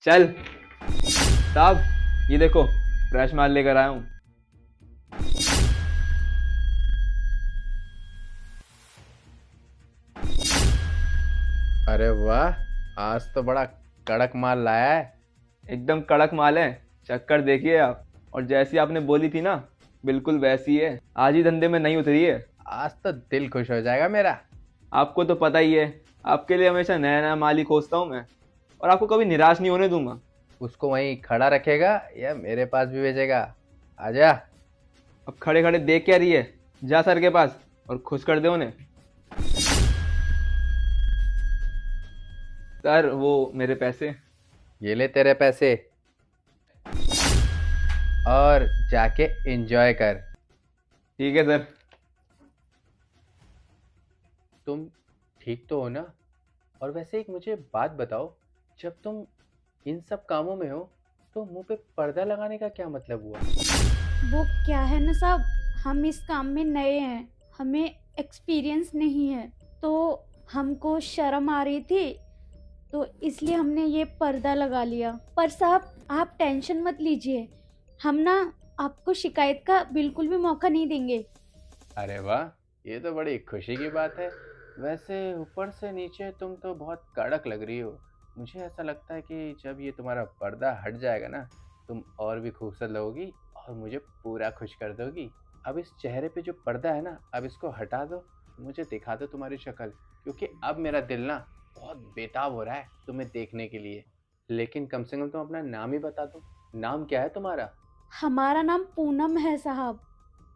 चल साहब, ये देखो फ्रेश माल लेकर आया हूँ। अरे वाह, आज तो बड़ा कड़क माल लाया है। एकदम कड़क माल है। चक्कर देखिए आप। और जैसी आपने बोली थी ना, बिल्कुल वैसी है। आज ही धंधे में नहीं उतरी है। आज तो दिल खुश हो जाएगा मेरा। आपको तो पता ही है, आपके लिए हमेशा नया नया माल ही खोजता हूँ मैं। और आपको कभी निराश नहीं होने दूंगा। उसको वहीं खड़ा रखेगा या मेरे पास भी भेजेगा? आजा। अब खड़े खड़े देख क्या रही है? जा सर के पास और खुश कर दे उन्हें। सर, वो मेरे पैसे। ये ले तेरे पैसे और जाके एंजॉय कर। ठीक है सर। तुम ठीक तो हो ना? और वैसे एक मुझे बात बताओ, जब तुम इन सब कामों में हो तो मुंह पे पर्दा लगाने का क्या मतलब हुआ? वो क्या है ना साहब, हम इस काम में नए हैं, हमें एक्सपीरियंस नहीं है, तो हमको शर्म आ रही थी, तो इसलिए हमने ये पर्दा लगा लिया। पर साहब आप टेंशन मत लीजिए, हम ना आपको शिकायत का बिल्कुल भी मौका नहीं देंगे। अरे वाह, ये तो बड़ी खुशी की बात है। वैसे ऊपर से नीचे तुम तो बहुत कड़क लग रही हो। मुझे ऐसा लगता है कि जब ये तुम्हारा पर्दा हट जाएगा ना, तुम और भी खूबसूरत लगोगी और मुझे पूरा खुश कर दोगी। अब इस चेहरे पे जो पर्दा है ना, अब इसको हटा दो, मुझे दिखा दो तुम्हारी शक्ल। क्योंकि अब मेरा दिल ना बहुत बेताब हो रहा है तुम्हें देखने के लिए। लेकिन कम से कम तुम अपना नाम ही बता दो। नाम क्या है तुम्हारा? हमारा नाम पूनम है साहब।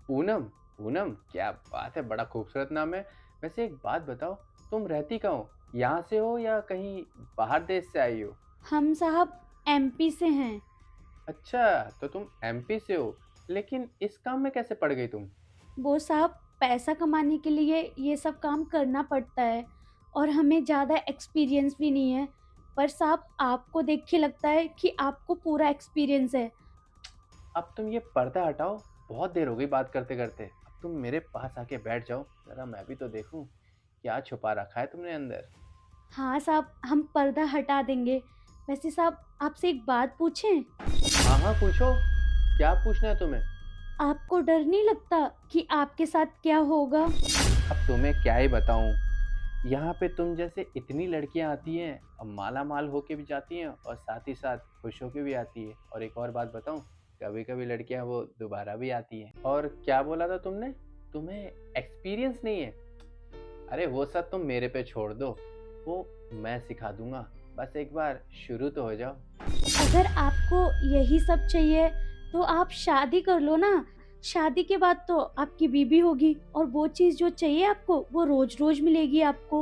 पूनम? पूनम क्या बात है, बड़ा खूबसूरत नाम है। वैसे एक बात बताओ, तुम रहती कहाँ हो? यहाँ से हो या कहीं बाहर देश से आई हो? हम साहब एमपी से हैं। अच्छा, तो तुम एमपी से हो, लेकिन इस काम में कैसे पड़ गई तुम? वो साहब पैसा कमाने के लिए ये सब काम करना पड़ता है, और हमें ज़्यादा एक्सपीरियंस भी नहीं है। पर साहब आपको देख के लगता है कि आपको पूरा एक्सपीरियंस है। अब तुम ये पर्दा हटाओ, बहुत देर हो गई बात करते करते। अब तुम मेरे पास आके बैठ जाओ, जरा मैं भी तो देखूं क्या छुपा रखा है तुमने अंदर। हाँ साहब, हम पर्दा हटा देंगे। वैसे साहब आपसे एक बात पूछें? हाँ हाँ, पूछो। क्या पूछना है तुम्हें? आपको डर नहीं लगता कि आपके साथ क्या होगा? अब तुम्हें क्या ही बताऊं। यहाँ पे तुम जैसे इतनी लड़कियां आती हैं और माला माल होके भी जाती हैं और साथ ही साथ खुश होके भी आती है। और एक और बात बताऊं, कभी कभी लड़कियां वो दोबारा भी आती हैं। और क्या बोला था तुमने? तुम्हें एक्सपीरियंस नहीं है? अरे वो सब तुम मेरे पे छोड़ दो, वो मैं सिखा दूंगा। बस एक बार शुरू तो हो जाओ। अगर आपको यही सब चाहिए तो आप शादी कर लो ना। शादी के बाद तो आपकी बीबी होगी, और वो चीज़ जो चाहिए आपको वो रोज रोज मिलेगी आपको।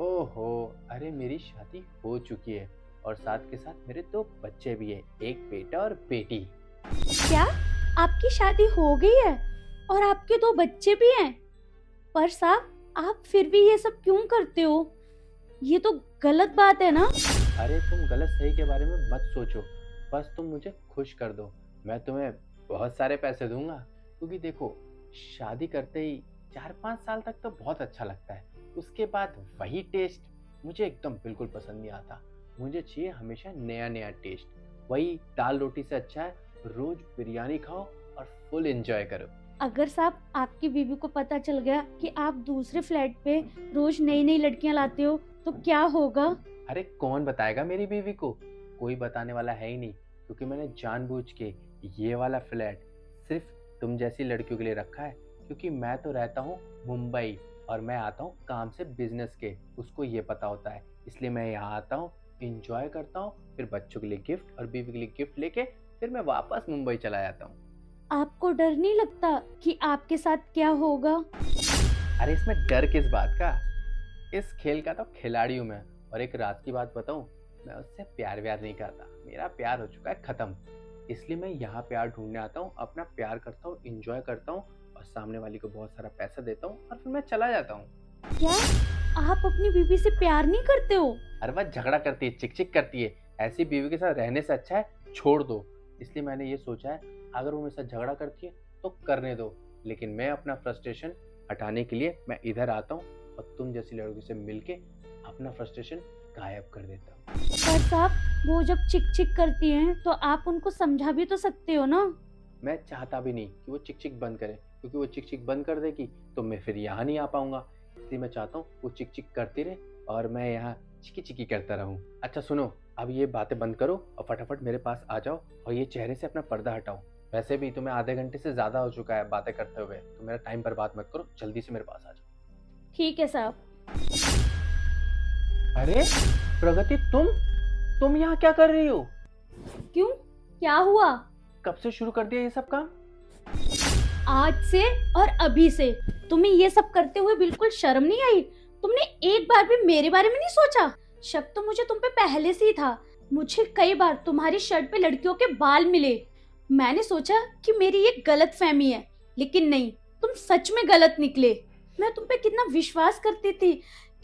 ओहो, अरे मेरी शादी हो चुकी है और साथ के साथ मेरे दो बच्चे भी हैं, एक बेटा और बेटी। क्या आपकी शादी हो गई है और आपके दो बच्चे भी हैं? पर साहब आप फिर भी ये सब क्यों करते हो? ये तो गलत बात है ना। अरे तुम गलत सही के बारे में मत सोचो, बस तुम मुझे खुश कर दो। मैं तुम्हें बहुत सारे पैसे दूंगा। क्योंकि देखो, शादी करते ही 4-5 साल तक तो बहुत अच्छा लगता है। उसके बाद वही टेस्ट मुझे एकदम बिल्कुल पसंद नहीं आता। मुझे चाहिए हमेशा नया नया टेस्ट। वही दाल रोटी से अच्छा है रोज बिरयानी खाओ और फुल एंजॉय करो। अगर साहब आपकी बीवी को पता चल गया कि आप दूसरे फ्लैट पे रोज नई नई लड़कियां लाते हो तो क्या होगा? अरे कौन बताएगा मेरी बीवी को? कोई बताने वाला है ही नहीं। क्योंकि मैंने जानबूझ के ये वाला फ्लैट सिर्फ तुम जैसी लड़कियों के लिए रखा है। क्योंकि मैं तो रहता हूँ मुंबई और मैं आता हूँ काम से बिजनेस के, उसको ये पता होता है। इसलिए मैं यहाँ आता हूँ, इंजॉय करता हूँ, फिर बच्चों के लिए गिफ्ट और बीवी के लिए गिफ्ट लेके फिर मैं वापस मुंबई चला जाता हूँ। आपको डर नहीं लगता कि आपके साथ क्या होगा? अरे इसमें डर किस बात का? इस खेल का तो खिलाड़ी हूँ मैं। और एक रात की बात बताऊँ, मैं उससे प्यार व्यार नहीं करता। मेरा प्यार हो चुका है खत्म। इसलिए मैं यहाँ प्यार ढूंढने आता हूँ, अपना प्यार करता हूँ, इंजॉय करता हूँ और सामने वाली को बहुत सारा पैसा देता हूँ और फिर मैं चला जाता हूँ। क्या आप अपनी बीवी से प्यार नहीं करते हो? हर बार झगड़ा करती है, चिक चिक करती है। ऐसी बीवी के साथ रहने से अच्छा है छोड़ दो। इसलिए मैंने ये सोचा है, अगर वो मेरे साथ झगड़ा करती है तो करने दो, लेकिन मैं अपना फ्रस्ट्रेशन हटाने के लिए मैं इधर आता हूँ और तुम जैसी लड़की से मिलके अपना फ्रस्ट्रेशन गायब कर देता हूँ। पर साहब, वो जब चिक चिक करती हैं तो आप उनको समझा भी तो सकते हो ना। मैं चाहता भी नहीं कि वो चिक चिक बंद करे, क्योंकि वो चिक चिक बंद कर देगी तो मैं फिर यहाँ नहीं आ पाऊंगा। इसलिए मैं चाहता हूँ वो चिक चिक करती रहे और मैं यहाँ चिकी चिकी करता रहूँ। अच्छा सुनो, अब ये बातें बंद करो और फटाफट मेरे पास आ जाओ और ये चेहरे से अपना पर्दा हटाओ। वैसे भी तुम्हें आधे घंटे से ज़्यादा हो चुका है बातें करते हुए, तो मेरा टाइम बर्बाद मत करो, जल्दी से मेरे पास आ जाओ। ठीक है साहब। अरे प्रगति, तुम यहाँ क्या कर रही हो? क्यों, क्या हुआ? कब से शुरू कर दिया ये सब काम? आज से और अभी से। तुम्हें ये सब करते हुए बिल्कुल शर्म नहीं आई? तुमने एक बार भी मेरे बारे में नहीं सोचा? शक तो मुझे तुम पे पहले से ही था। मुझे कई बार तुम्हारी शर्ट पे लड़कियों के बाल मिले। मैंने सोचा कि मेरी ये गलत फहमी है, लेकिन नहीं, तुम सच में गलत निकले। मैं तुम पे कितना विश्वास करती थी,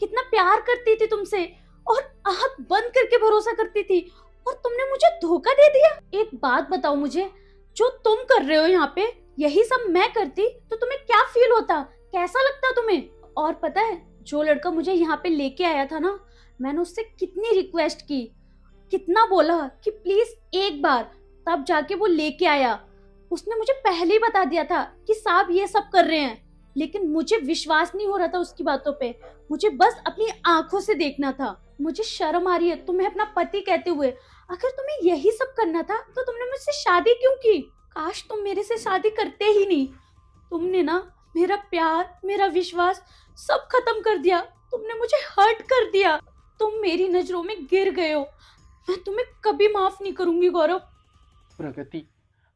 कितना प्यार करती थी तुमसे, और आंख बंद करके भरोसा करती थी, और तुमने मुझे धोखा दे दिया। एक बात बताओ मुझे, जो तुम कर रहे हो यहाँ पे, यही सब मैं करती तो तुम्हें क्या फील होता, कैसा लगता तुम्हें? और पता है, जो लड़का मुझे यहाँ पे लेके आया था ना, मैंने उससे कितनी रिक्वेस्ट की, कितना बोला कि प्लीज एक बार, तब जाके वो लेके आया। उसने मुझे पहले ही बता दिया था कि साहब ये सब कर रहे हैं, लेकिन मुझे विश्वास नहीं हो रहा था उसकी बातों पे। मुझे बस अपनी आंखों से देखना था। मुझे शर्म आ रही है तुम्हें अपना पति कहते हुए। अगर तुम्हें यही सब करना था तो तुमने मुझसे शादी क्यों की? काश तुम मेरे से शादी करते ही नहीं। तुमने ना मेरा प्यार, मेरा विश्वास सब खत्म कर दिया। तुमने मुझे हर्ट कर दिया। तुम मेरी नजरों में गिर गए हो। मैं तुम्हें कभी माफ नहीं करूंगी गौरव। प्रगति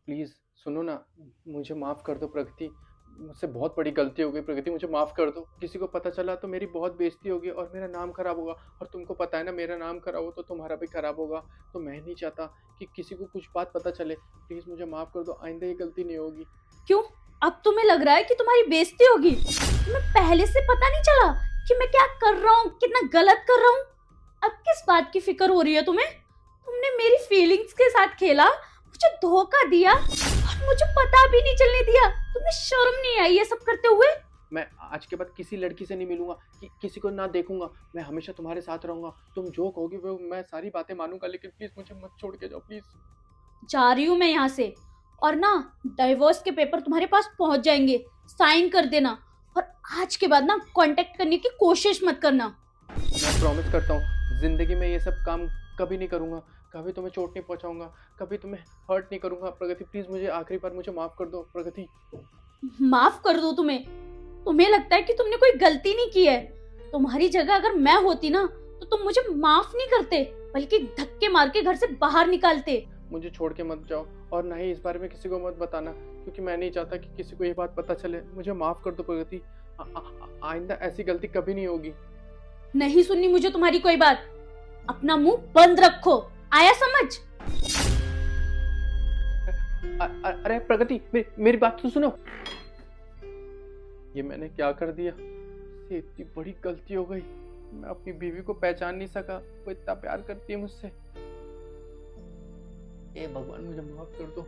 प्लीज सुनो ना, मुझे माफ कर दो प्रगति, मुझसे बहुत बड़ी गलती हो गई प्रगति, मुझे माफ कर दो। किसी को पता चला तो मेरी बहुत बेइज्जती होगी और मेरा नाम खराब होगा, और तुमको पता है ना, मेरा नाम खराब हो तो तुम्हारा भी खराब होगा। तो मैं नहीं चाहता कि किसी को कुछ बात पता चले। प्लीज मुझे माफ कर दो, आइंदा ये गलती नहीं होगी। क्यों, अब तुम्हें लग रहा है कि तुम्हारी बेइज्जती होगी? तुम्हें पहले से पता नहीं चला कि मैं क्या कर रहा हूँ, कितना गलत कर रहा हूँ? अब किस बात की फिक्र हो रही है तुम्हें? तुमने मेरी फीलिंग्स के साथ खेला, मुझे धोखा दिया, और मुझे पता भी नहीं चलने दिया। तुम्हें शर्म नहीं आई ये सब करते हुए? मैं आज के बाद किसी लड़की से नहीं मिलूंगा, किसी को ना देखूंगा। मैं हमेशा तुम्हारे साथ रहूंगा। तुम जो कहोगे वो मैं सारी बातें मानूंगा, लेकिन प्लीज मुझे मत छोड़ के जाओ प्लीज। जा रही हूँ मैं यहाँ से, और ना डाइवोर्स के पेपर तुम्हारे पास पहुंच जाएंगे, साइन कर देना। और आज के बाद ना कांटेक्ट करने की कोशिश मत करना। मैं प्रॉमिस करता हूँ जिंदगी में ये सब काम कभी नहीं करूंगा, कभी तुम्हें चोट नहीं पहुंचाऊंगा, कभी तुम्हें हर्ट नहीं करूंगा। प्रगति प्लीज मुझे आखिरी बार मुझे माफ कर दो प्रगति। माफ कर दो तुम्हें? तुम्हें लगता है कि तुमने कोई गलती नहीं की है? तुम्हारी जगह अगर मैं होती ना, तो तुम मुझे माफ नहीं करते, बल्कि धक्के मार के घर से बाहर निकालते। मुझे छोड़ के मत जाओ, और ना ही इस बारे में किसी को मत बताना, क्योंकि मैं नहीं चाहता कि किसी को ये बात पता चले। मुझे माफ कर दो प्रगति, आइंदा ऐसी गलती कभी नहीं होगी। नहीं सुननी मुझे तुम्हारी कोई बात। अपना मुंह बंद रखो, आया समझ? अरे प्रगति, मेरी बात तो सुनो। ये मैंने क्या कर दिया? ये इतनी बड़ी गलती हो गई। मैं अपनी बीवी को पहचान नहीं सका, वो इतना प्यार करती है मुझसे। ए भगवान, मुझे माफ कर दो।